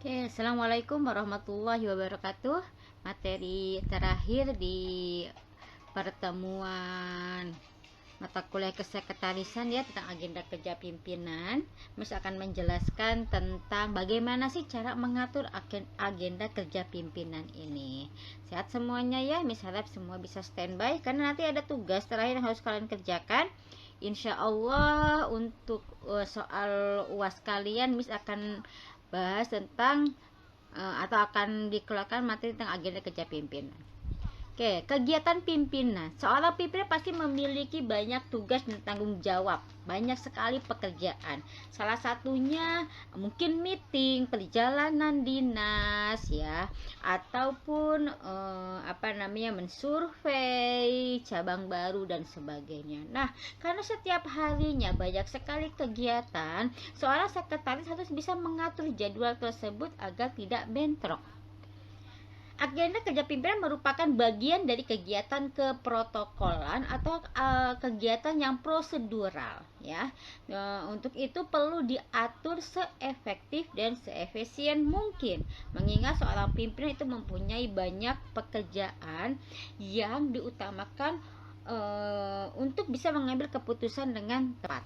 Oke, Assalamualaikum warahmatullahi wabarakatuh. Materi terakhir di pertemuan mata kuliah kesekretarisan ya tentang agenda kerja pimpinan. Mas akan menjelaskan tentang bagaimana sih cara mengatur agenda kerja pimpinan ini. Sehat semuanya ya, Miss harap semua bisa standby karena nanti ada tugas terakhir yang harus kalian kerjakan. Insya Allah untuk soal UAS kalian Miss akan bahas tentang atau akan dikeluarkan materi tentang agenda kerja pimpinan. Oke, kegiatan pimpinan. Seorang pimpinan pasti memiliki banyak tugas dan tanggung jawab, banyak sekali pekerjaan. Salah satunya mungkin meeting, perjalanan dinas ya, ataupun mensurvei cabang baru dan sebagainya. Nah, karena setiap harinya banyak sekali kegiatan, seorang sekretaris harus bisa mengatur jadwal tersebut agar tidak bentrok. Agenda kerja pimpinan merupakan bagian dari kegiatan keprotokolan atau kegiatan yang prosedural ya. Untuk itu perlu diatur seefektif dan seefisien mungkin, mengingat seorang pimpinan itu mempunyai banyak pekerjaan yang diutamakan untuk bisa mengambil keputusan dengan tepat.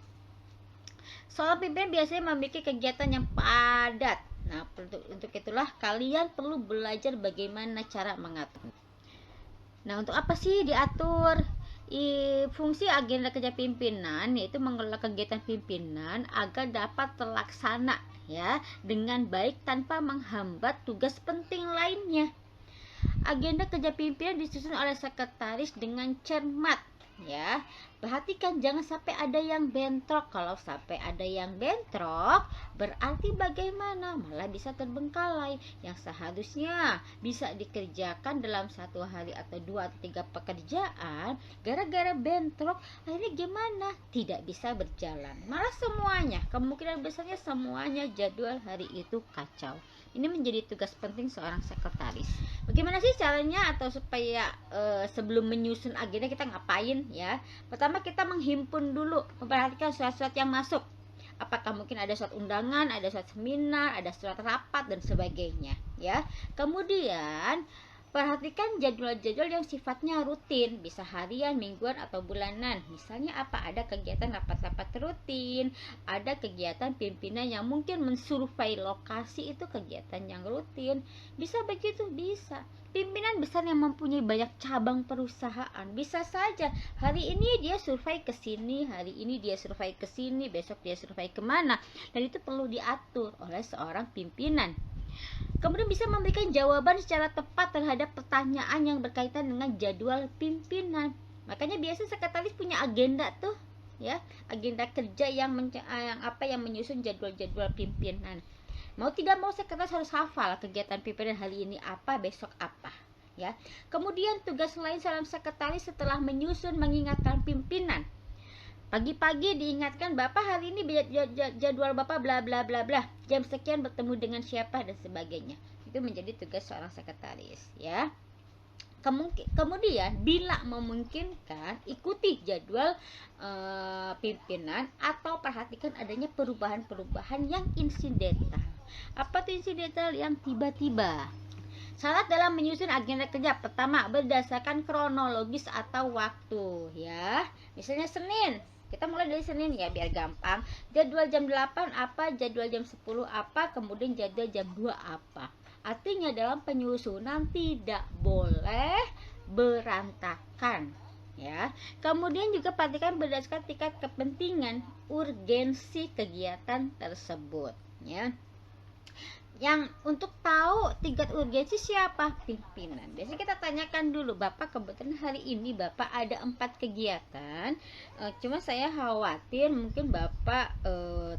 Seorang pimpinan biasanya memiliki kegiatan yang padat. Nah, untuk itulah kalian perlu belajar bagaimana cara mengatur. Nah, untuk apa sih diatur? Fungsi agenda kerja pimpinan yaitu mengelola kegiatan pimpinan agar dapat terlaksana ya dengan baik tanpa menghambat tugas penting lainnya. Agenda kerja pimpinan disusun oleh sekretaris dengan cermat ya. Perhatikan jangan sampai ada yang bentrok. Kalau sampai ada yang bentrok berarti bagaimana? Malah bisa terbengkalai. Yang seharusnya bisa dikerjakan dalam satu hari atau 2 atau 3 pekerjaan, gara-gara bentrok akhirnya gimana? Tidak bisa berjalan. Malah semuanya, kemungkinan besarnya semuanya jadwal hari itu kacau. Ini menjadi tugas penting seorang sekretaris. Bagaimana sih caranya atau supaya sebelum menyusun agenda kita ngapain ya? Pertama kita menghimpun dulu, memperhatikan surat-surat yang masuk. Apakah mungkin ada surat undangan, ada surat seminar, ada surat rapat dan sebagainya ya. Kemudian perhatikan jadwal-jadwal yang sifatnya rutin, bisa harian, mingguan, atau bulanan. Misalnya apa? Ada kegiatan rapat-rapat rutin, ada kegiatan pimpinan yang mungkin mensurvei lokasi, itu kegiatan yang rutin. Bisa begitu? Bisa. Pimpinan besar yang mempunyai banyak cabang perusahaan, bisa saja hari ini dia survei ke sini, hari ini dia survei ke sini, besok dia survei kemana. Dan itu perlu diatur oleh seorang pimpinan. Kemudian bisa memberikan jawaban secara tepat terhadap pertanyaan yang berkaitan dengan jadwal pimpinan. Makanya biasanya sekretaris punya agenda tuh ya, agenda kerja yang menyusun jadwal-jadwal pimpinan. Mau tidak mau sekretaris harus hafal kegiatan pimpinan hari ini apa, besok apa ya. Kemudian tugas lain seorang sekretaris setelah menyusun mengingatkan pimpinan. Pagi-pagi diingatkan, Bapak hari ini jadwal Bapak bla bla bla bla, jam sekian bertemu dengan siapa dan sebagainya. Itu menjadi tugas seorang sekretaris ya. Kemudian bila memungkinkan ikuti jadwal pimpinan atau perhatikan adanya perubahan-perubahan yang insidental. Apa itu insidental? Yang tiba-tiba. Syarat dalam menyusun agenda kerja, pertama berdasarkan kronologis atau waktu ya. Misalnya Senin, kita mulai dari Senin ya biar gampang. Jadwal jam 8 apa, jadwal jam 10 apa, kemudian jadwal jam 2 apa. Artinya dalam penyusunan tidak boleh berantakan ya. Kemudian juga perhatikan berdasarkan tingkat kepentingan, urgensi kegiatan tersebut ya. Yang untuk tahu tingkat urgensi siapa? Pimpinan. Biasanya kita tanyakan dulu, Bapak kebetulan hari ini Bapak ada 4 kegiatan, cuma saya khawatir mungkin Bapak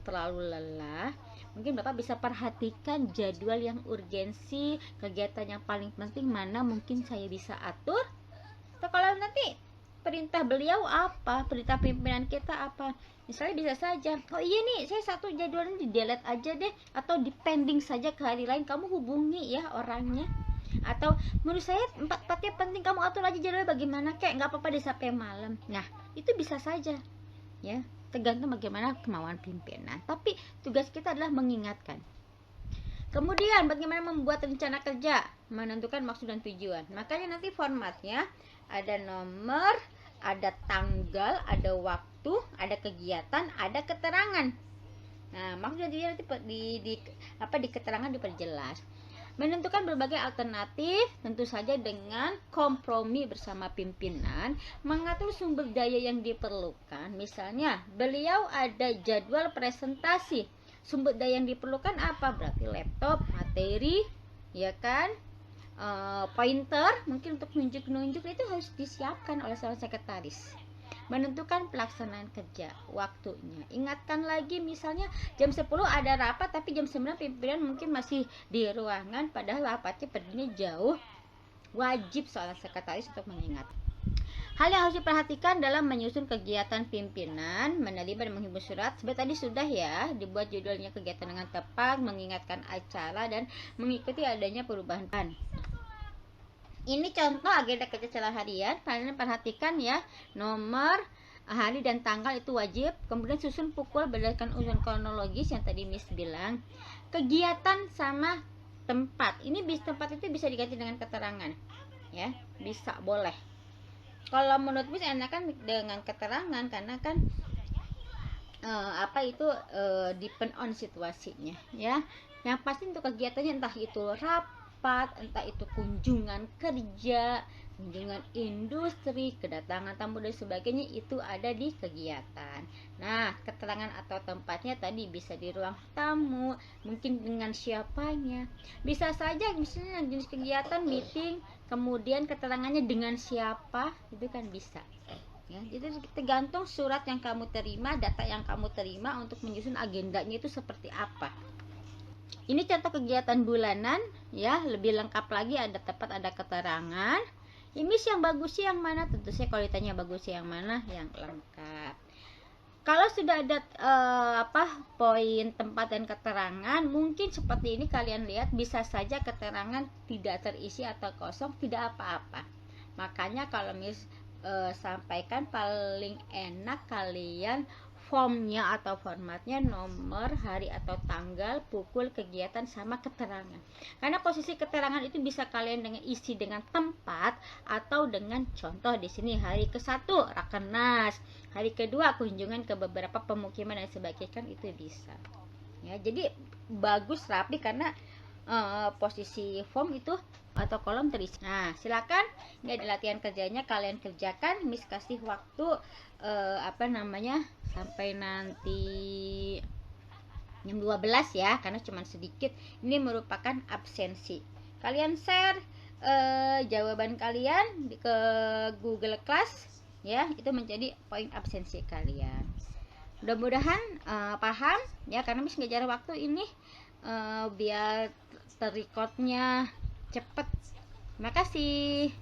terlalu lelah. Mungkin Bapak bisa perhatikan jadwal yang urgensi, kegiatan yang paling penting mana mungkin saya bisa atur. Atau kalau nanti perintah beliau apa, perintah pimpinan kita apa, misalnya bisa saja, oh iya nih saya satu jadwalnya di delete aja deh, atau di pending saja ke hari lain, kamu hubungi ya orangnya. Atau menurut saya empatnya penting, kamu atur aja jadwalnya bagaimana kayak nggak apa-apa deh sampai malam. Nah itu bisa saja ya, tergantung bagaimana kemauan pimpinan. Tapi tugas kita adalah mengingatkan. Kemudian bagaimana membuat rencana kerja, menentukan maksud dan tujuan. Makanya nanti formatnya ada nomor, ada tanggal, ada waktu, ada kegiatan, ada keterangan. Nah, maksud dan tujuan nanti di keterangan diperjelas. Menentukan berbagai alternatif, tentu saja dengan kompromi bersama pimpinan, mengatur sumber daya yang diperlukan. Misalnya, beliau ada jadwal presentasi. Sumber daya yang diperlukan apa? Berarti laptop, materi, ya kan? Pointer, mungkin untuk nunjuk-nunjuk itu harus disiapkan oleh seorang sekretaris. Menentukan pelaksanaan kerja, waktunya. Ingatkan lagi, misalnya jam 10 ada rapat tapi jam 9 pimpinan mungkin masih di ruangan padahal rapatnya perginya jauh. Wajib seorang sekretaris untuk mengingat. Hal yang harus diperhatikan dalam menyusun kegiatan pimpinan, menerima dan menghimpun surat. Seperti tadi sudah ya, dibuat judulnya kegiatan dengan tepat, mengingatkan acara dan mengikuti adanya perubahan. Ini contoh agenda kerja secara harian. Kalian perhatikan ya, nomor, hari dan tanggal itu wajib. Kemudian susun pukul berdasarkan urutan kronologis yang tadi Miss bilang. Kegiatan sama tempat. Ini tempat itu bisa diganti dengan keterangan. Ya, bisa, boleh. Kalau menurut Miss enakan dengan keterangan karena kan depend on situasinya ya. Yang pasti untuk kegiatannya entah itu rapat, entah itu kunjungan kerja, kunjungan industri, kedatangan tamu dan sebagainya, itu ada di kegiatan. Nah, keterangan atau tempatnya tadi bisa di ruang tamu, mungkin dengan siapanya. Bisa saja misalnya jenis kegiatan meeting, kemudian keterangannya dengan siapa, itu kan bisa. Ya, jadi tergantung surat yang kamu terima, data yang kamu terima untuk menyusun agendanya itu seperti apa. Ini contoh kegiatan bulanan ya, lebih lengkap lagi, ada tempat, ada keterangan. Ini yang bagus yang mana? Tentu saja kalau ditanya bagus yang mana, yang lengkap. Kalau sudah ada poin tempat dan keterangan, mungkin seperti ini kalian lihat, bisa saja keterangan tidak terisi atau kosong, tidak apa-apa. Makanya kalau sampaikan paling enak kalian formnya atau formatnya nomor, hari atau tanggal, pukul, kegiatan sama keterangan. Karena posisi keterangan itu bisa kalian dengan isi dengan tempat atau dengan contoh di sini hari ke-1 rakernas, hari kedua kunjungan ke beberapa pemukiman dan sebagainya, kan itu bisa. Ya, jadi bagus rapi karena posisi form itu atau kolom terisi. Nah, silakan ini ada latihan kerjanya, kalian kerjakan. Miss kasih waktu sampai nanti jam 12 ya, karena cuma sedikit. Ini merupakan absensi. Kalian share jawaban kalian ke Google Class ya, itu menjadi poin absensi kalian. Mudah-mudahan paham ya, karena Miss ngejar waktu ini biar terrecordnya cepet. Terima kasih.